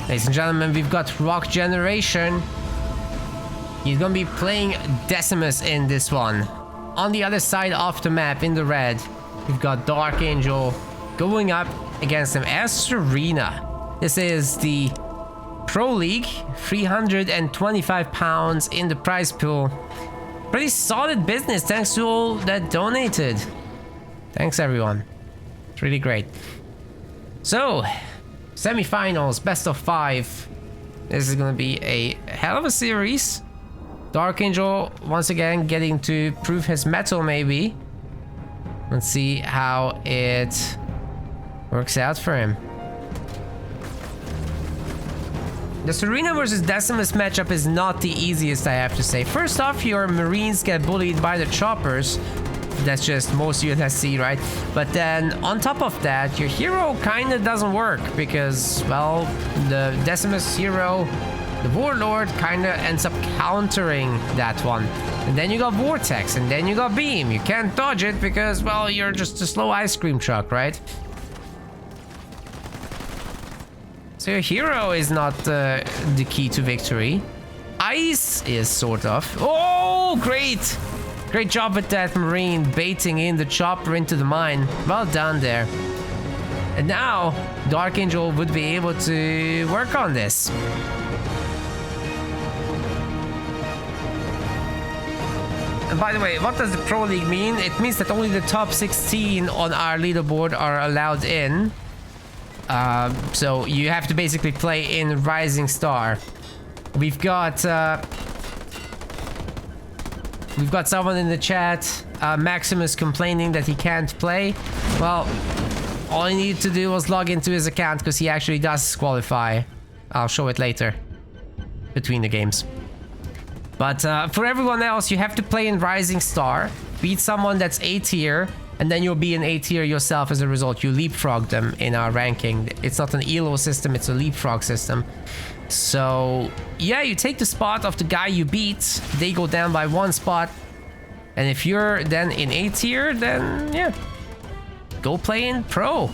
Ladies and gentlemen, we've got Rockgeneration. He's gonna be playing Decimus in this one. On the other side of the map, in the red, we've got Darkangel going up against him as Serena. This is the Pro League, 325 pounds in the prize pool. Pretty solid business, thanks to all that donated. Thanks everyone. It's really great. So, semifinals, best of 5. This is gonna be a hell of a series. Darkangel once again getting to prove his mettle maybe. Let's see how it works out for him. The Serena versus Decimus matchup is not the easiest, I have to say. First off, your Marines get bullied by the choppers. That's just most UNSC, right? But then on top of that, your hero kind of doesn't work because, well, the Decimus hero, the Warlord, kind of ends up countering that one. And then you got Vortex, and then you got Beam. You can't dodge it because, well, you're just a slow ice cream truck, right? So your hero is not the key to victory. Ice is sort of. Oh, great! Great job with that Marine baiting in the chopper into the mine. Well done there. And now, Darkangel would be able to work on this. And by the way, what does the Pro League mean? It means that only the top 16 on our leaderboard are allowed in. So you have to basically play in Rising Star. We've got someone in the chat, Maximus, complaining that he can't play. Well, all he needed to do was log into his account because he actually does qualify. I'll show it later between the games. But for everyone else, you have to play in Rising Star, beat someone that's A tier, and then you'll be in A tier yourself as a result. You leapfrog them in our ranking. It's not an ELO system, it's a leapfrog system. So, yeah, you take the spot of the guy you beat, they go down by 1 spot. And if you're then in A tier, then, yeah, go play in Pro.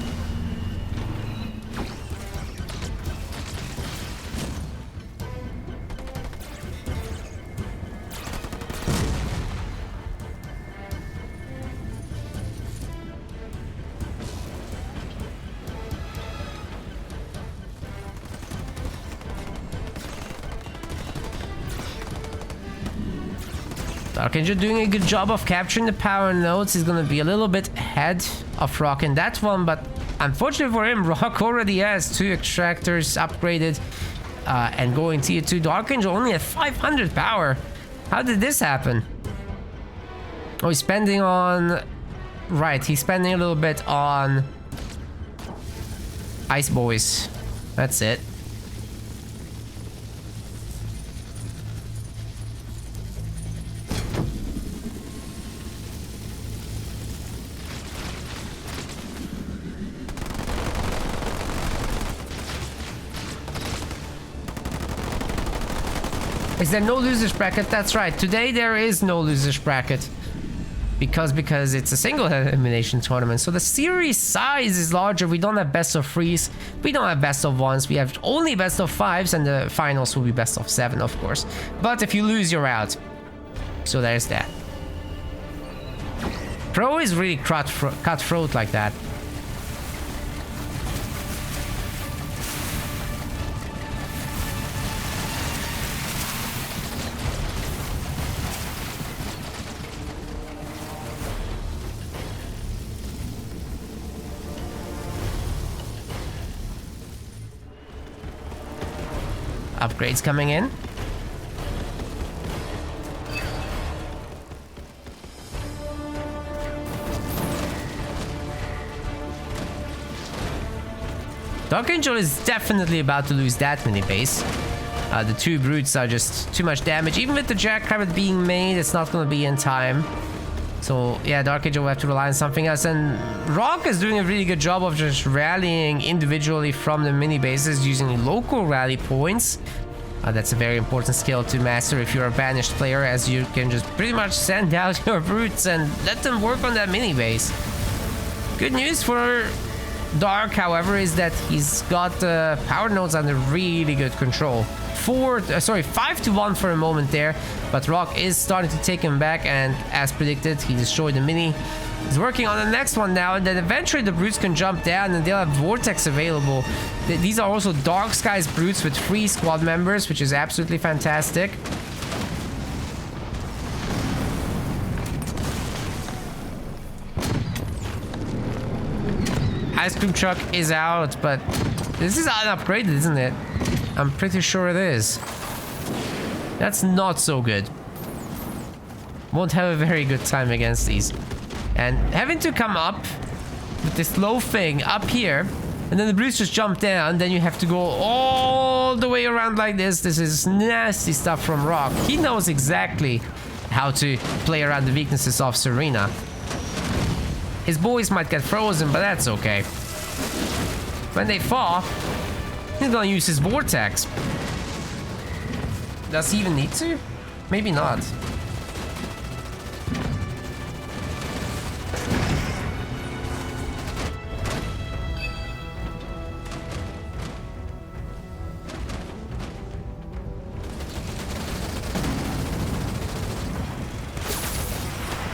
Darkangel doing a good job of capturing the power nodes. He's gonna be a little bit ahead of Rock in that one, but unfortunately for him, Rock already has 2 extractors upgraded and going tier 2. Darkangel only at 500 power. How did this happen? Oh, he's spending on... Right, he's spending a little bit on Ice Boys. That's it. Is there no losers bracket? That's right. Today there is no losers bracket. Because it's a single elimination tournament. So the series size is larger. We don't have best of 3s. We don't have best of 1s. We have only best of 5s, and the finals will be best of 7, of course. But if you lose, you're out. So there's that. Pro is really cutthroat like that. Upgrades coming in. Darkangel is definitely about to lose that mini base. The 2 brutes are just too much damage. Even with the Jackrabbit being made, it's not going to be in time. So yeah, Darkangel will have to rely on something else. And Rock is doing a really good job of just rallying individually from the mini bases using local rally points. That's a very important skill to master if you're a banished player, as you can just pretty much send out your brutes and let them work on that mini base. Good news for Dark, however, is that he's got power nodes under really good control. 5-1 for a moment there, but Rock is starting to take him back, and as predicted, he destroyed the mini. He's working on the next one now, and then eventually the brutes can jump down and they'll have Vortex available. These are also Dark Skies brutes with 3 squad members, which is absolutely fantastic. Ice cream truck is out, but this is unupgraded, isn't it? I'm pretty sure it is. That's not so good. Won't have a very good time against these. And having to come up with this low thing up here, and then the brutes just jump down, then you have to go all the way around like this. This is nasty stuff from Rock. He knows exactly how to play around the weaknesses of Serena. His boys might get frozen, but that's okay. When they fall, he's gonna use his Vortex. Does he even need to? Maybe not.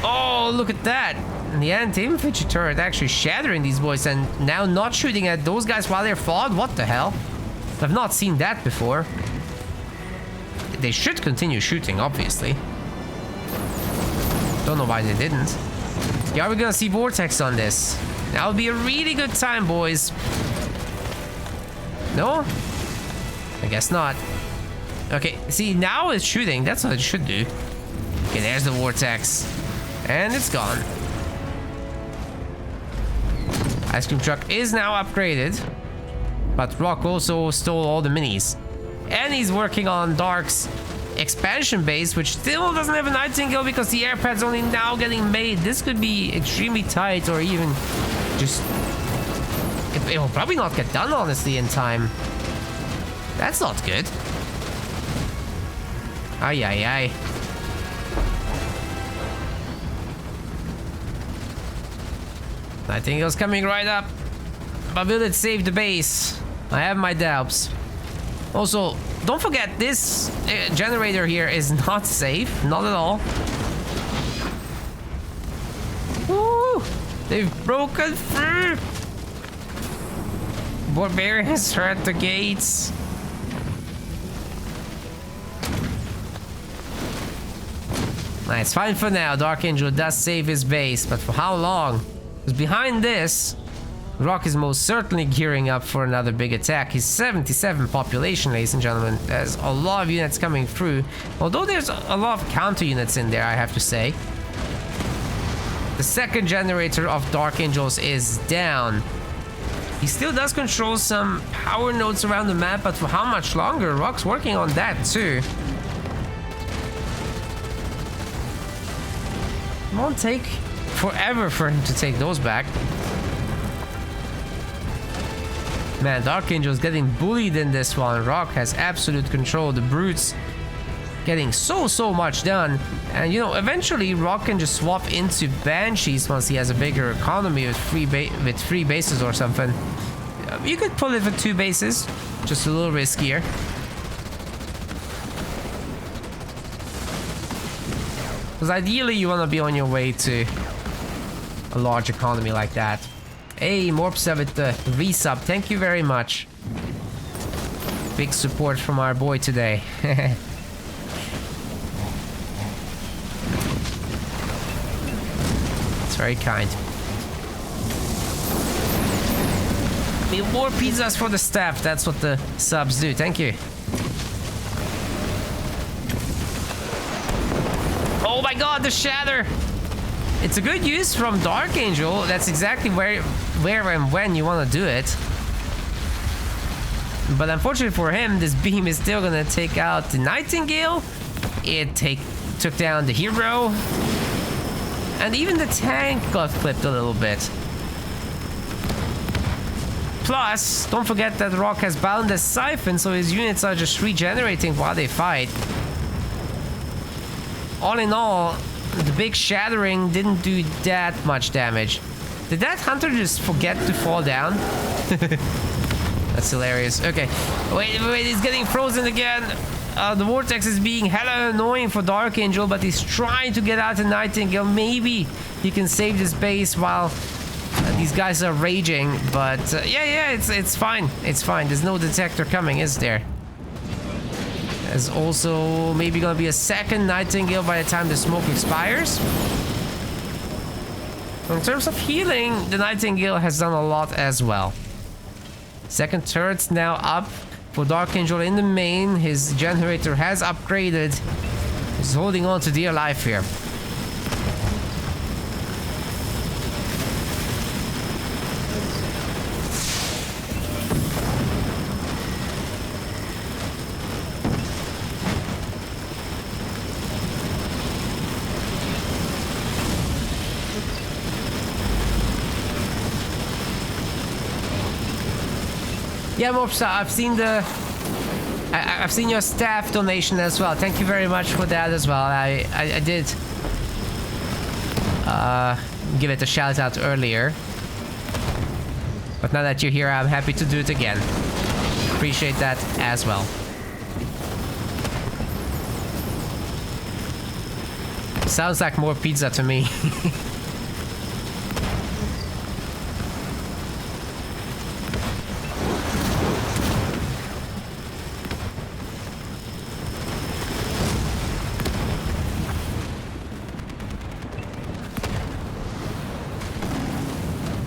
Oh, look at that. The anti-infantry turret actually shattering these boys and now not shooting at those guys while they're fought? What the hell? I've not seen that before. They should continue shooting, obviously. Don't know why they didn't. Yeah, we're gonna see Vortex on this. That'll be a really good time, boys. No? I guess not. Okay, see, now it's shooting. That's what it should do. Okay, there's the Vortex. And it's gone. Ice cream truck is now upgraded, but Rock also stole all the minis. And he's working on Dark's expansion base, which still doesn't have a Nightingale because the air pad's only now getting made. This could be extremely tight, or even just... It will probably not get done, honestly, in time. That's not good. Ay, ay, ay. Nightingale's coming right up. But will it save the base? I have my doubts. Also, don't forget this generator here is not safe. Not at all. Woo! They've broken through. Barbarians are at the gates. It's fine for now. Darkangel does save his base, but for how long? Because behind this, Rock is most certainly gearing up for another big attack. He's 77 population, ladies and gentlemen. There's a lot of units coming through. Although there's a lot of counter units in there, I have to say. The second generator of Darkangels is down. He still does control some power nodes around the map, but for how much longer? Rock's working on that too. It won't take forever for him to take those back. Man, Darkangel's getting bullied in this one. Rock has absolute control. The brutes getting so much done. And you know, eventually Rock can just swap into Banshees once he has a bigger economy with three bases or something. You could pull it with 2 bases, just a little riskier. Because ideally you want to be on your way to a large economy like that. Hey, Morpsa with the resub. Thank you very much. Big support from our boy today. It's very kind. We have more pizzas for the staff. That's what the subs do. Thank you. Oh my god, the shatter! It's a good use from Darkangel. That's exactly where and when you want to do it. But unfortunately for him, this beam is still gonna take out the Nightingale. It took down the hero. And even the tank got clipped a little bit. Plus, don't forget that Rock has Boundless Siphon, so his units are just regenerating while they fight. All in all, the big shattering didn't do that much damage. Did that hunter just forget to fall down? That's hilarious. Okay. Wait, he's getting frozen again. The vortex is being hella annoying for Darkangel, but he's trying to get out to Nightingale. Maybe he can save this base while these guys are raging. But yeah, it's fine. It's fine. There's no detector coming, is there? There's also maybe gonna be a second Nightingale by the time the smoke expires. In terms of healing, the Nightingale has done a lot as well. Second turret's now up for Darkangel in the main. His generator has upgraded. He's holding on to dear life here. Yeah, Mopsa, I've seen your staff donation as well. Thank you very much for that as well. I did give it a shout out earlier, but now that you're here, I'm happy to do it again. Appreciate that as well. Sounds like more pizza to me.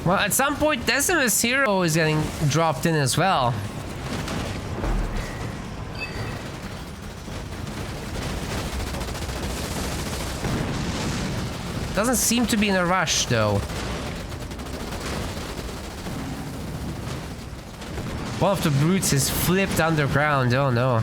Well, at some point, Decimus Hero is getting dropped in as well. Doesn't seem to be in a rush, though. One of the brutes is flipped underground. Oh no.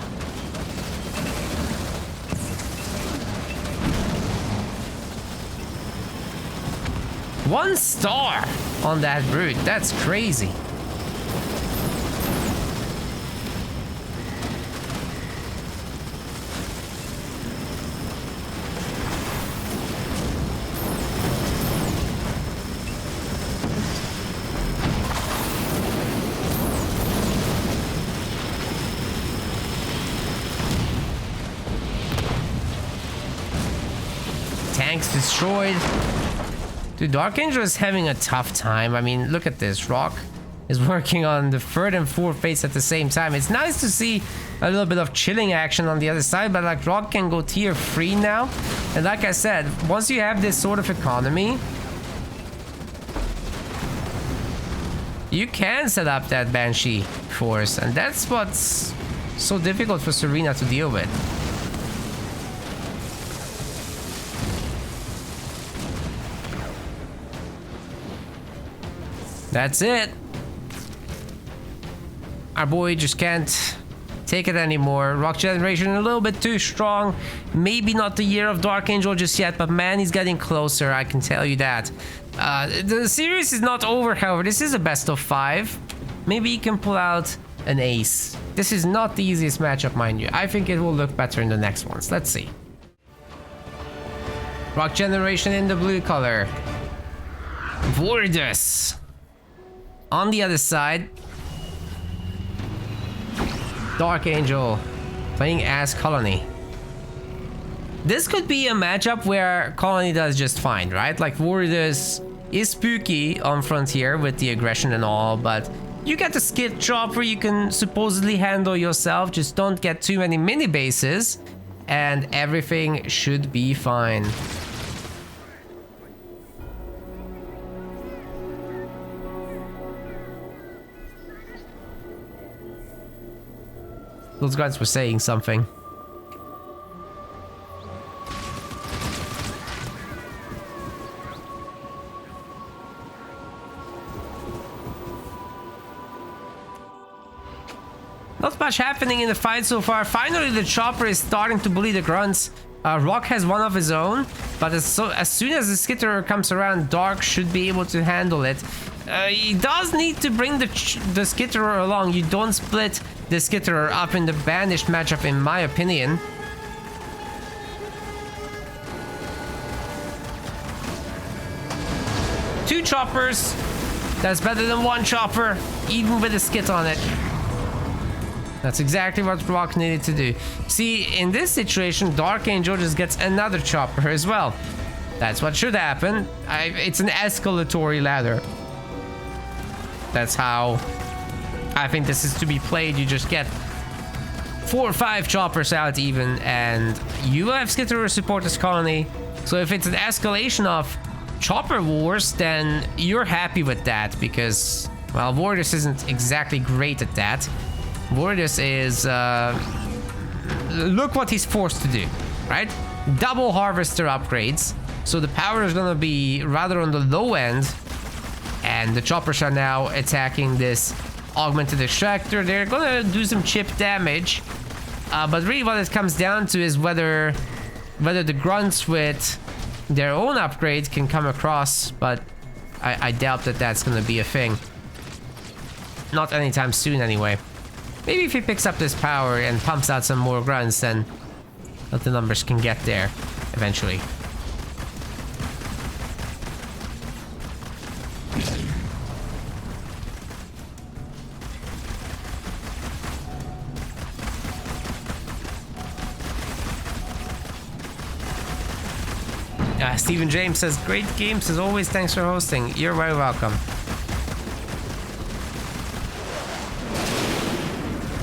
One star on that brute. That's crazy. Tanks destroyed. Dude, Darkangel is having a tough time. I mean, look at this. Rock is working on the third and fourth base at the same time. It's nice to see a little bit of chilling action on the other side, but like Rock can go tier 3 now. And like I said, once you have this sort of economy, you can set up that Banshee force, and that's what's so difficult for Serena to deal with. That's it. Our boy just can't take it anymore. Rockgeneration a little bit too strong. Maybe not the year of Darkangel just yet, but man, he's getting closer, I can tell you that. The series is not over, however. This is a best of 5. Maybe he can pull out an ace. This is not the easiest matchup, mind you. I think it will look better in the next ones. Let's see. Rockgeneration in the blue color. Vordus. On the other side, Darkangel playing as Colony. This could be a matchup where Colony does just fine, right? Like Vordus is spooky on Frontier with the aggression and all, but you get the skid chopper you can supposedly handle yourself. Just don't get too many mini bases and everything should be fine. Those guys were saying something. Not much happening in the fight so far. Finally, the chopper is starting to bully the grunts. Rock has one of his own, but as soon as the skitterer comes around, Dark should be able to handle it. He does need to bring the skitterer along. You don't split the skitterer up in the banished matchup, in my opinion. 2 choppers. That's better than 1 chopper, even with a skit on it. That's exactly what Rock needed to do. See, in this situation, Darkangel just gets another chopper as well. That's what should happen. It's an escalatory ladder. That's how I think this is to be played. You just get 4 or 5 choppers out even, and you have Skitterer support this colony. So if it's an escalation of chopper wars, then you're happy with that, because, well, Vortis isn't exactly great at that. Vortis is, look what he's forced to do, right? Double harvester upgrades. So the power is gonna be rather on the low end, and the choppers are now attacking this augmented extractor. They're gonna do some chip damage, but really what it comes down to is whether the grunts with their own upgrade can come across, but I doubt that that's gonna be a thing. Not anytime soon anyway. Maybe if he picks up this power and pumps out some more grunts, then the numbers can get there eventually. Stephen James says, great games as always, thanks for hosting. You're very welcome.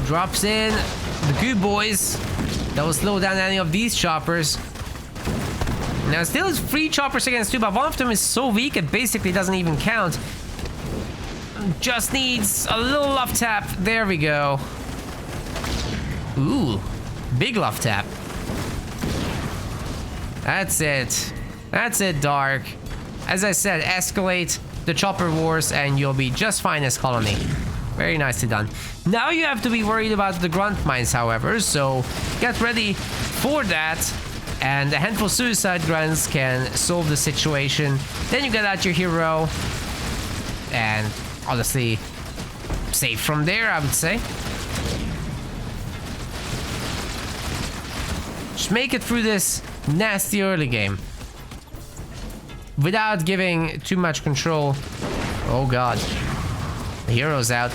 Drops in the goo boys. That will slow down any of these choppers. Now still is 3 choppers against 2, but one of them is so weak it basically doesn't even count. Just needs a little love tap. There we go. Ooh, big love tap. That's it. That's it, Dark. As I said, escalate the chopper wars and you'll be just fine as colony. Very nicely done. Now you have to be worried about the grunt mines, however, so get ready for that. And a handful of suicide grunts can solve the situation. Then you get out your hero. And honestly, safe from there, I would say. Just make it through this nasty early game without giving too much control. Oh god, the hero's out.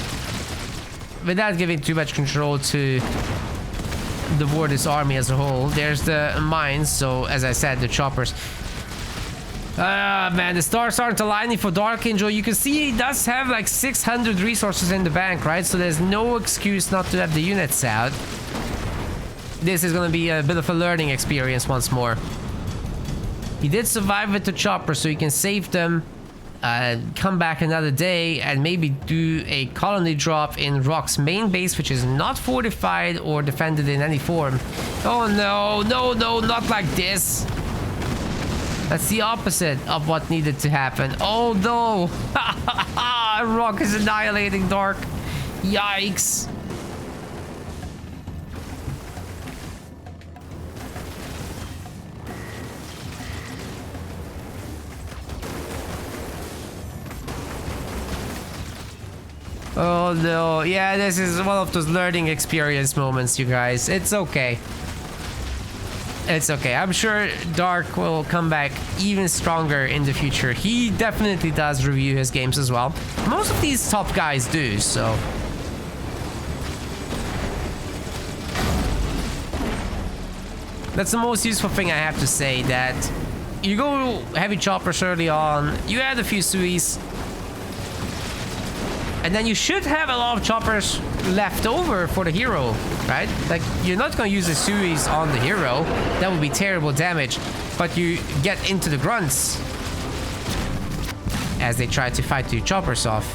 Without giving too much control to the Vortis army as a whole. There's the mines, so as I said, the choppers. Man, the stars aren't aligning for Darkangel. You can see he does have like 600 resources in the bank, right? So there's no excuse not to have the units out. This is gonna be a bit of a learning experience once more. He did survive with the chopper, so he can save them, come back another day, and maybe do a colony drop in Rock's main base, which is not fortified or defended in any form. Oh no, no, no, not like this. That's the opposite of what needed to happen. Oh no! Rock is annihilating Dark. Yikes. Oh no, yeah, this is one of those learning experience moments, you guys. It's okay. It's okay. I'm sure Dark will come back even stronger in the future. He definitely does review his games as well. Most of these top guys do, so. That's the most useful thing I have to say, that you go heavy choppers early on, you add a few suis, and then you should have a lot of choppers left over for the hero, right? Like, you're not going to use the suis on the hero. That would be terrible damage. But you get into the grunts as they try to fight the choppers off.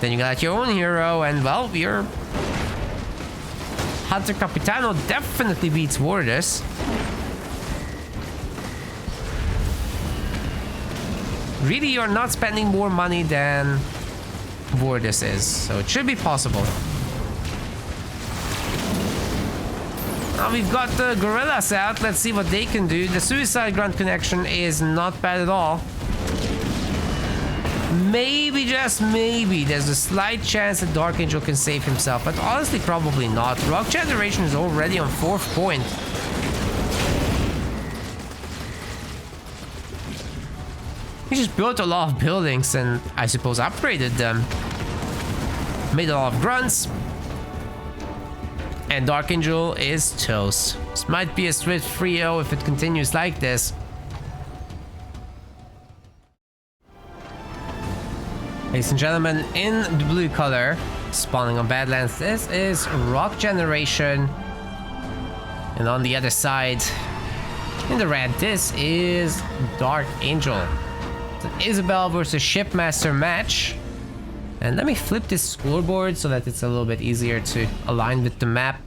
Then you got your own hero, and, well, your Hunter Capitano definitely beats Wardus. Really, you're not spending more money than Vortis is, so it should be possible. Now we've got the gorillas out. Let's see what they can do. The suicide grunt connection is not bad at all. Maybe, just maybe, there's a slight chance that Darkangel can save himself, but honestly, probably not. Rockgeneration is already on 4th point. He just built a lot of buildings and I suppose upgraded them. Made a lot of grunts. And Darkangel is toast. This might be a swift 3-0 if it continues like this. Ladies and gentlemen, in the blue color, spawning on Badlands, this is Rockgeneration. And on the other side, in the red, this is Darkangel. It's an Isabel versus Shipmaster match. And let me flip this scoreboard so that it's a little bit easier to align with the map.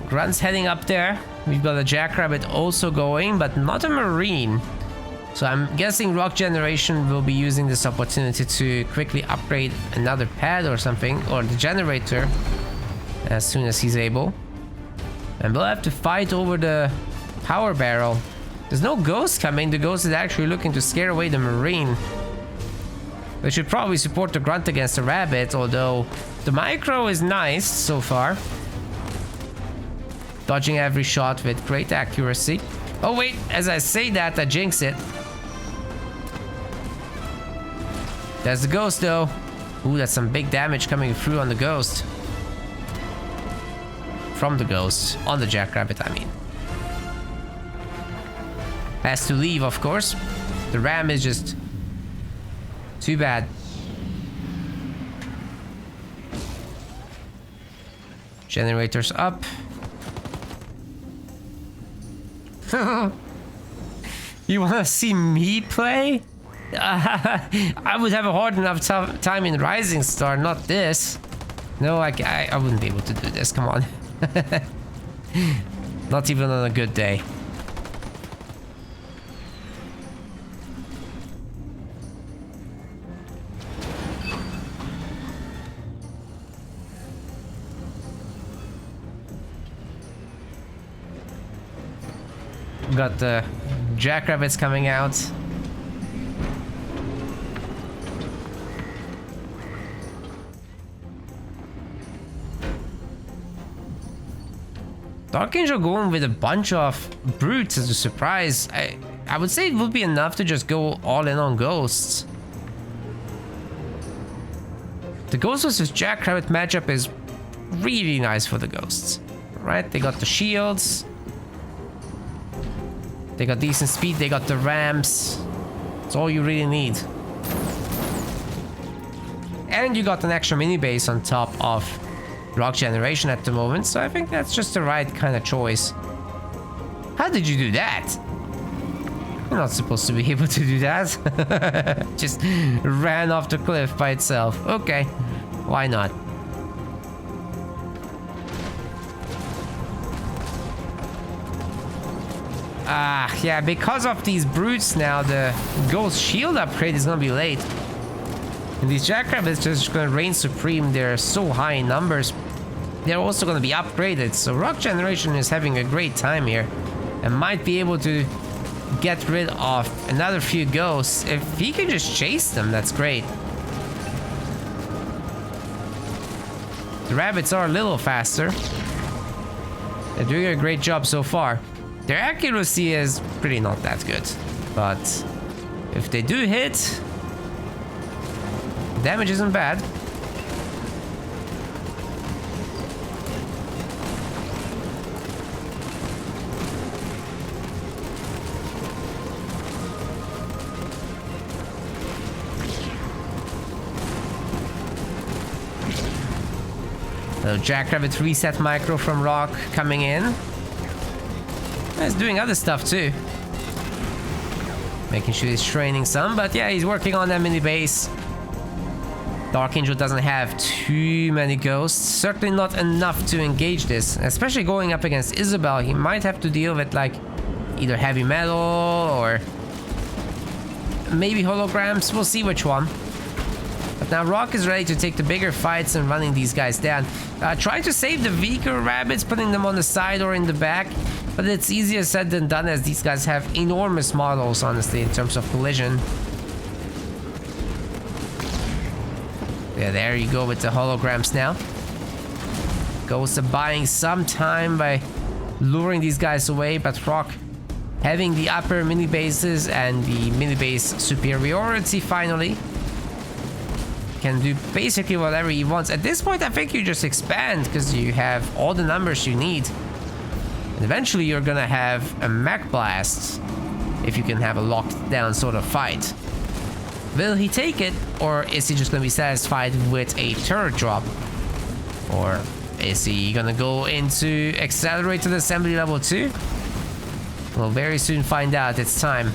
Grunt's heading up there. We've got a Jackrabbit also going, but not a Marine. So I'm guessing Rockgeneration will be using this opportunity to quickly upgrade another pad or something, or the generator, as soon as he's able. And we'll have to fight over the power barrel. There's no ghost coming. The ghost is actually looking to scare away the Marine. They should probably support the Grunt against the Rabbit, although the micro is nice so far. Dodging every shot with great accuracy. Oh wait, as I say that, I jinx it. There's the ghost though. Ooh, that's some big damage coming through on the ghost. From the ghost. On the Jackrabbit, I mean. Has to leave, of course. The ram is just too bad. Generators up. You wanna see me play? I would have a hard enough time in Rising Star, not this. No, I wouldn't be able to do this, come on. Not even on a good day. Got the Jackrabbits coming out. Darkangel going with a bunch of brutes as a surprise. I would say it would be enough to just go all in on ghosts. The ghost versus Jackrabbit matchup is really nice for the ghosts. Right? They got the shields. They got decent speed. They got the ramps. That's all you really need. And you got an extra mini base on top of Rockgeneration at the moment, so I think that's just the right kind of choice. How did you do that? You're not supposed to be able to do that. Just ran off the cliff by itself. Okay, why not? Ah, yeah, because of these brutes now, the ghost shield upgrade is gonna be late. And these Jackrabbits just gonna reign supreme. They're so high in numbers. They're also gonna be upgraded. So Rockgeneration is having a great time here. And might be able to get rid of another few ghosts. If he can just chase them, that's great. The rabbits are a little faster. They're doing a great job so far. Their accuracy is pretty not that good. But if they do hit, damage isn't bad. So Jackrabbit reset micro from Rock coming in. He's doing other stuff too. Making sure he's training some, but yeah, he's working on that mini base. Darkangel doesn't have too many ghosts. Certainly not enough to engage this. Especially going up against Isabel, he might have to deal with like either heavy metal or maybe holograms. We'll see which one. But now Rock is ready to take the bigger fights and running these guys down. Try to save the weaker rabbits, putting them on the side or in the back. But it's easier said than done, as these guys have enormous models, honestly, in terms of collision. Yeah, there you go with the holograms now. Ghosts are buying some time by luring these guys away, but Rock having the upper mini bases and the mini base superiority finally can do basically whatever he wants. At this point, I think you just expand because you have all the numbers you need. And eventually you're gonna have a mech blast if you can have a locked down sort of fight. Will he take it, or is he just gonna be satisfied with a turret drop? Or is he gonna go into accelerated assembly level 2? We'll very soon find out. It's time.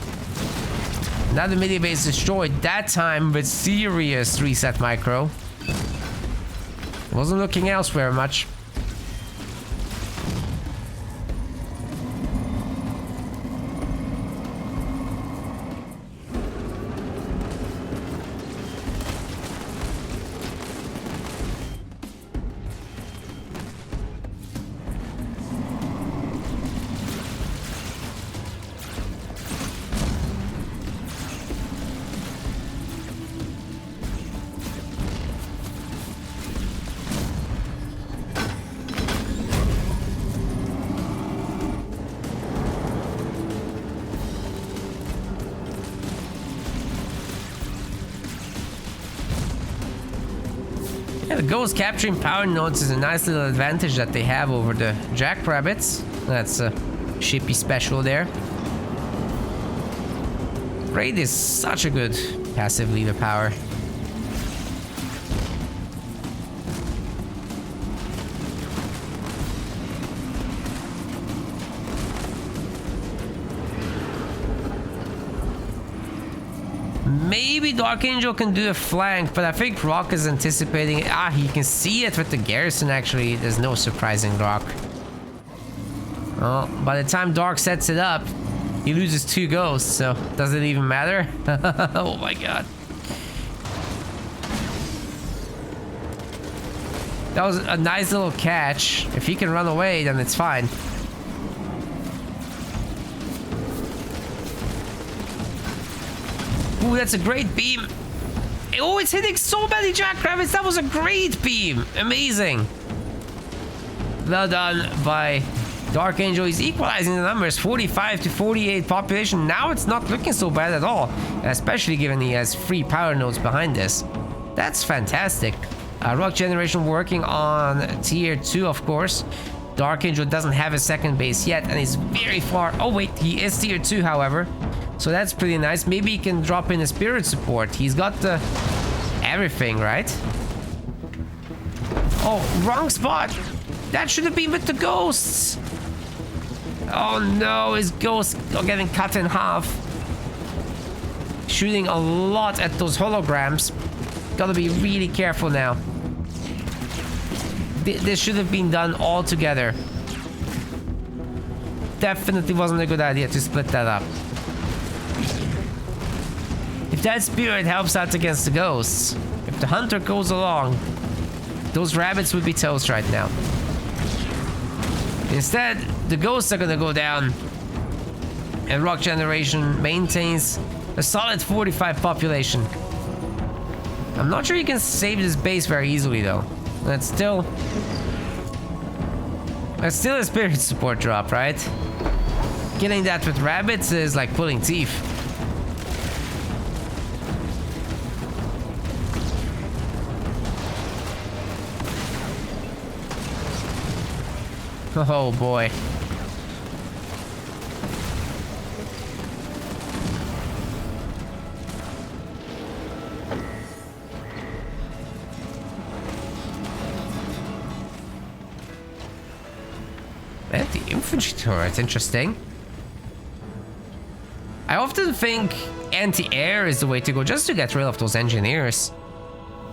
Another mini base destroyed, that time with serious reset micro. Wasn't looking elsewhere much. Yeah, the Ghost capturing power nodes is a nice little advantage that they have over the Jackrabbits. That's a shippy special there. Raid is such a good passive leader power. Maybe Darkangel can do a flank, but I think Rock is anticipating it. Ah, he can see it with the garrison actually. There's no surprising Rock. Oh, by the time Dark sets it up, he loses 2 ghosts, so does it even matter? Oh my god. That was a nice little catch. If he can run away, then it's fine. Ooh, that's a great beam. Oh, it's hitting so many Jackrabbits. That was a great beam. Amazing. Well done by Darkangel. He's equalizing the numbers. 45 to 48 population. Now it's not looking so bad at all. Especially given he has 3 power nodes behind this. That's fantastic. Rockgeneration working on tier 2, of course. Darkangel doesn't have a second base yet and is very far. Oh wait, he is tier 2, however. So that's pretty nice. Maybe he can drop in a spirit support. He's got the everything, right? Oh, wrong spot. That should have been with the ghosts. Oh no, his ghosts are getting cut in half. Shooting a lot at those holograms. Gotta be really careful now. This should have been done all together. Definitely wasn't a good idea to split that up. If that spirit helps out against the ghosts, if the hunter goes along, those rabbits would be toast right now. Instead, the ghosts are gonna go down, and Rockgeneration maintains a solid 45 population. I'm not sure you can save this base very easily though. That's still a spirit support drop, right? Killing that with rabbits is like pulling teeth. Oh boy. And the infantry turret, interesting. I often think anti-air is the way to go, just to get rid of those engineers.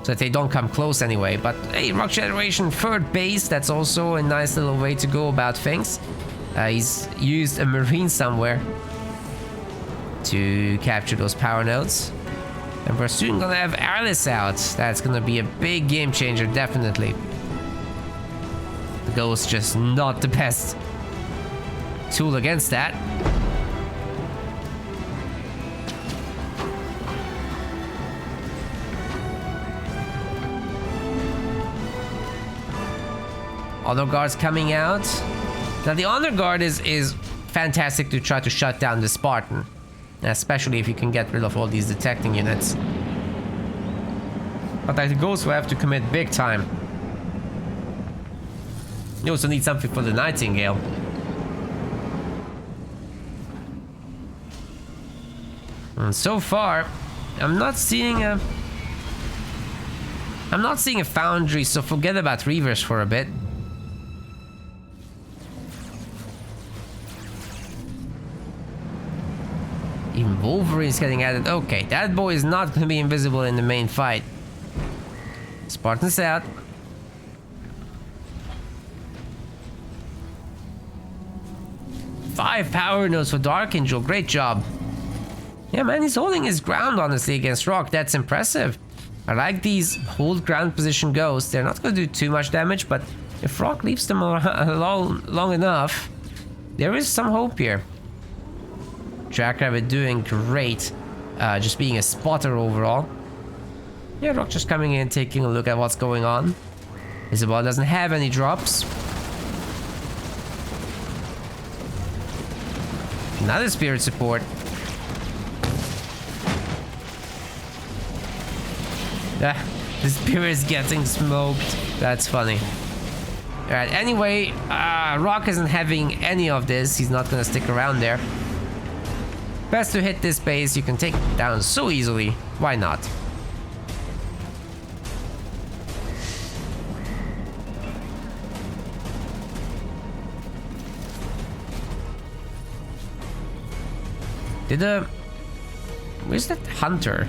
So that they don't come close anyway. But hey, Rockgeneration 3rd base, that's also a nice little way to go about things. He's used a marine somewhere to capture those power nodes. And we're soon gonna have Alice out. That's gonna be a big game changer, definitely. The Ghost just not the best tool against that. Auto guards coming out. Now the honor guard is fantastic to try to shut down the Spartan, especially if you can get rid of all these detecting units. But the Ghost will have to commit big time. You also need something for the Nightingale. And so far, I'm not seeing a foundry, so forget about Reavers for a bit. Even Wolverine's getting added. Okay, that boy is not going to be invisible in the main fight. Spartans out. Five power nodes for Darkangel. Great job. Yeah, man, he's holding his ground, honestly, against Rock. That's impressive. I like these hold ground position ghosts. They're not going to do too much damage, but if Rock leaves them long enough, there is some hope here. Jackrabbit doing great. Just being a spotter overall. Yeah, Rock just coming in, taking a look at what's going on. Isabel doesn't have any drops. Another spirit support. The spirit is getting smoked. That's funny. Alright, anyway, Rock isn't having any of this. He's not gonna stick around there. Best to hit this base. You can take it down so easily. Why not? Where's that hunter?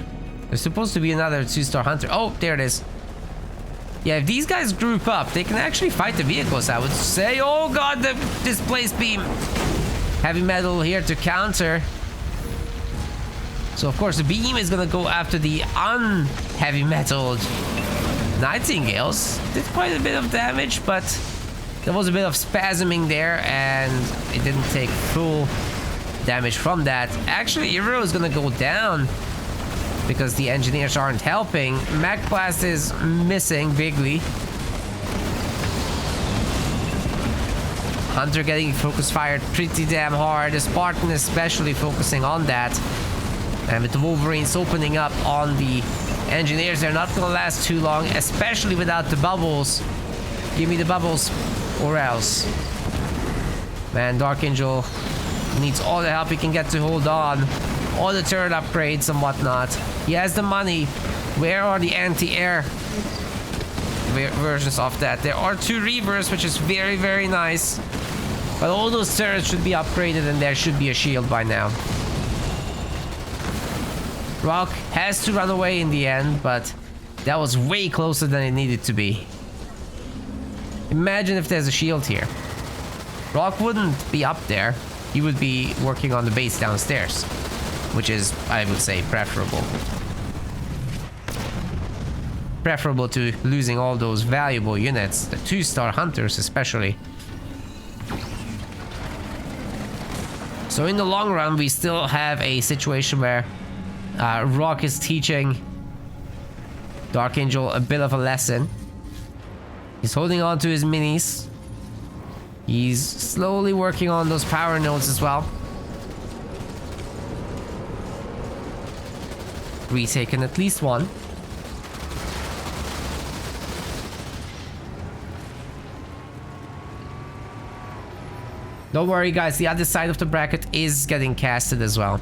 There's supposed to be another 2-star hunter. Oh, there it is. Yeah, if these guys group up, they can actually fight the vehicles, I would say. Oh god, the displaced beam. Heavy metal here to counter. So of course the beam is gonna go after the unheavy metal Nightingales. Did quite a bit of damage, but there was a bit of spasming there and it didn't take full damage from that. Actually, Hero is gonna go down because the engineers aren't helping. Mech Blast is missing bigly. Hunter getting focus fired pretty damn hard. The Spartan especially focusing on that. And with the Wolverines opening up on the engineers, they're not gonna last too long, especially without the bubbles. Give me the bubbles or else. Man, Darkangel needs all the help he can get to hold on. All the turret upgrades and whatnot. He has the money. Where are the anti-air versions of that? There are 2 Reavers, which is very, very nice. But all those turrets should be upgraded and there should be a shield by now. Rock has to run away in the end, but that was way closer than it needed to be. Imagine if there's a shield here. Rock wouldn't be up there. He would be working on the base downstairs, which is, I would say, preferable. Preferable to losing all those valuable units, the 2-star hunters especially. So in the long run, we still have a situation where Rock is teaching Darkangel a bit of a lesson. He's holding on to his minis. He's slowly working on those power nodes as well. Retaken at least one. Don't worry guys, the other side of the bracket is getting casted as well.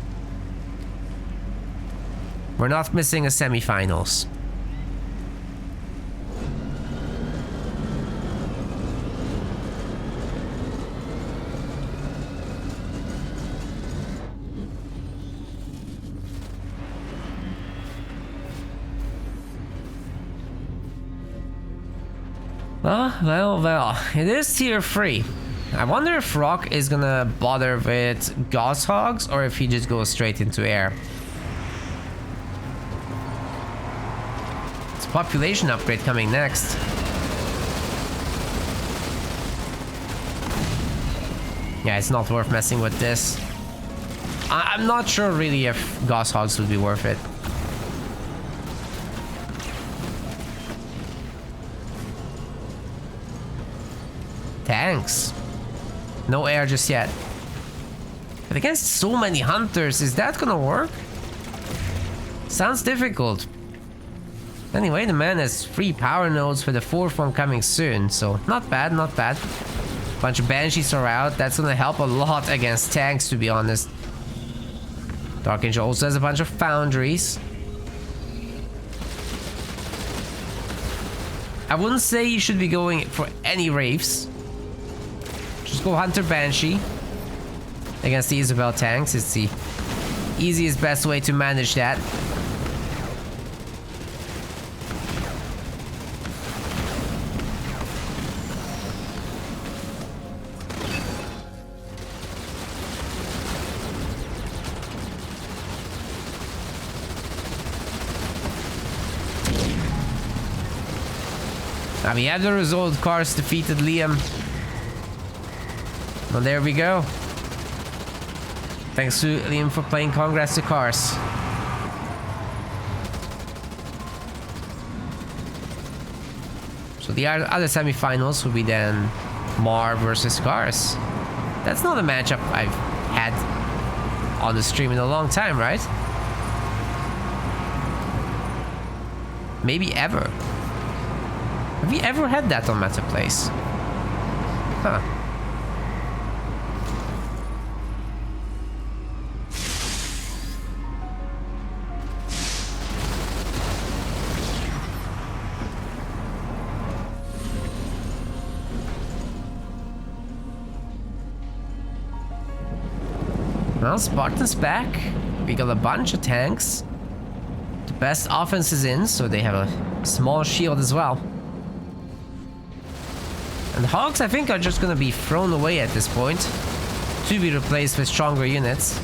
We're not missing a semifinals. Well, it is tier 3. I wonder if Rock is gonna bother with Gauss Hogs or if he just goes straight into air. It's a population upgrade coming next. Yeah, it's not worth messing with this. I'm not sure really if Gauss Hogs would be worth it. tanks. No air just yet. But against so many hunters, is that gonna work? Sounds difficult. Anyway, the man has 3 power nodes for the 4th one coming soon, so not bad, not bad. Bunch of banshees are out. That's gonna help a lot against tanks, to be honest. Darkangel also has a bunch of foundries. I wouldn't say you should be going for any Wraiths. Just go Hunter Banshee against the Isabel tanks. It's the easiest, best way to manage that. Now we have the result. Cars defeated Liam. Well, there we go. Thanks to Liam for playing. Congrats to Cars. So the other semifinals will be then Mar versus Cars. That's not a matchup I've had on the stream in a long time, right? Maybe ever. Have we ever had that on Meta Place? Huh. Well, Spartan's back. We got a bunch of tanks. The best offense is in, so they have a small shield as well. And the Hogs, I think, are just gonna be thrown away at this point, to be replaced with stronger units.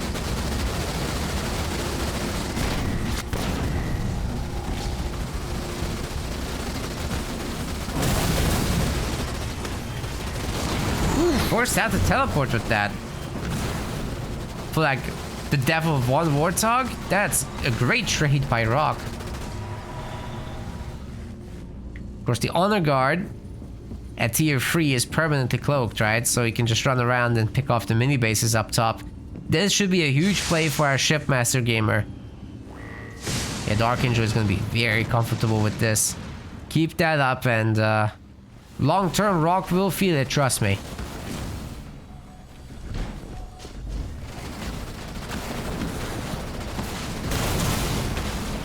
Ooh, forced out to teleport with that. For like the death of one Warthog, that's a great trade by Rock. Of course, the Honor Guard at tier 3 is permanently cloaked, right? So you can just run around and pick off the mini bases up top. This should be a huge play for our Shipmaster gamer. Yeah, Darkangel is going to be very comfortable with this. Keep that up, and long term, Rock will feel it, trust me.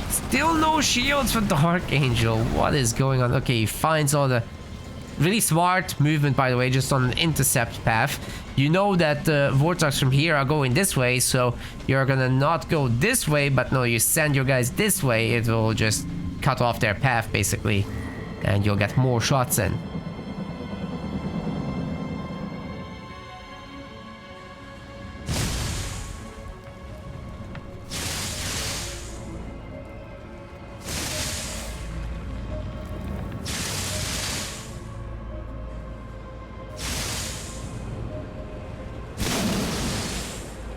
Still no shields for Darkangel. What is going on? Okay, he finds all the... Really smart movement, by the way, just on an intercept path. You know that the Vortex from here are going this way, so you're gonna not go this way, but no, you send your guys this way, it will just cut off their path, basically. And you'll get more shots in.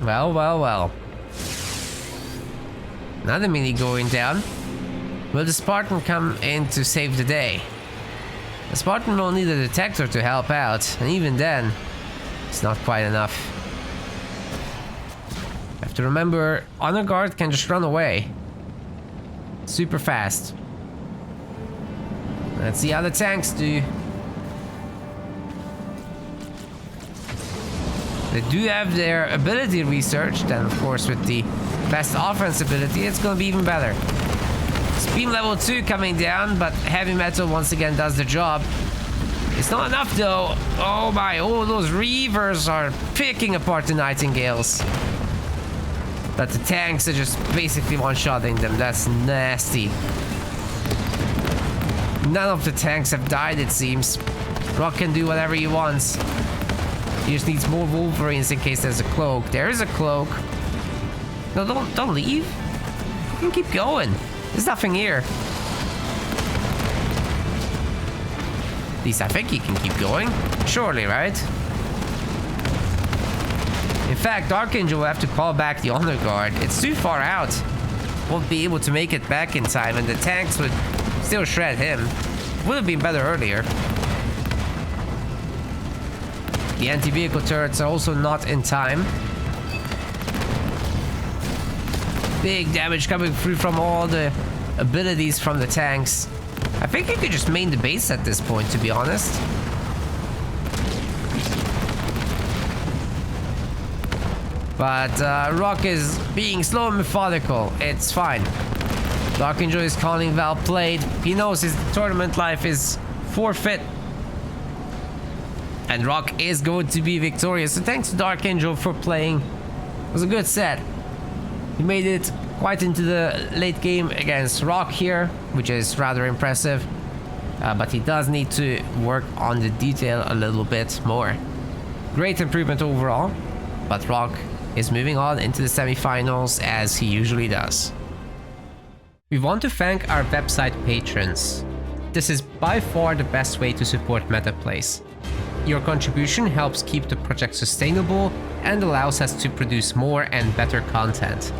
Well, well, well. Another mini going down. Will the Spartan come in to save the day? The Spartan will need a detector to help out, and even then, it's not quite enough. Have to remember, Honor Guard can just run away. Super fast. Let's see how the tanks do. They do have their ability researched, and of course with the best offense ability, it's gonna be even better. Speed level 2 coming down, but heavy metal once again does the job. It's not enough though. Oh my, oh, those Reavers are picking apart the Nightingales. But the tanks are just basically one-shotting them. That's nasty. None of the tanks have died, it seems. Rock can do whatever he wants. He just needs more Wolverines in case there's a cloak. There is a cloak. No, don't leave. You can keep going. There's nothing here. At least I think he can keep going. Surely, right? In fact, Darkangel will have to call back the Honor Guard. It's too far out. Won't be able to make it back in time, and the tanks would still shred him. Would have been better earlier. The anti-vehicle turrets are also not in time. Big damage coming through from all the abilities from the tanks. I think you could just main the base at this point, to be honest. But Rock is being slow and methodical. It's fine. Darkangel is calling well played. He knows his tournament life is forfeit. And Rock is going to be victorious. So thanks to Darkangel for playing. It was a good set. He made it quite into the late game against Rock here, which is rather impressive. But he does need to work on the detail a little bit more. Great improvement overall. But Rock is moving on into the semifinals as he usually does. We want to thank our website patrons. This is by far the best way to support MetaPlays. Your contribution helps keep the project sustainable and allows us to produce more and better content.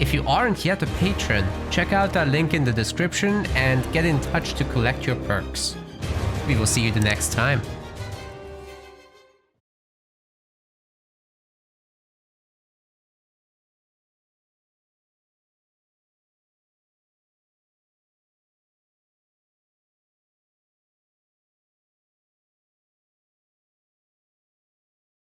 If you aren't yet a patron, check out our link in the description and get in touch to collect your perks. We will see you the next time.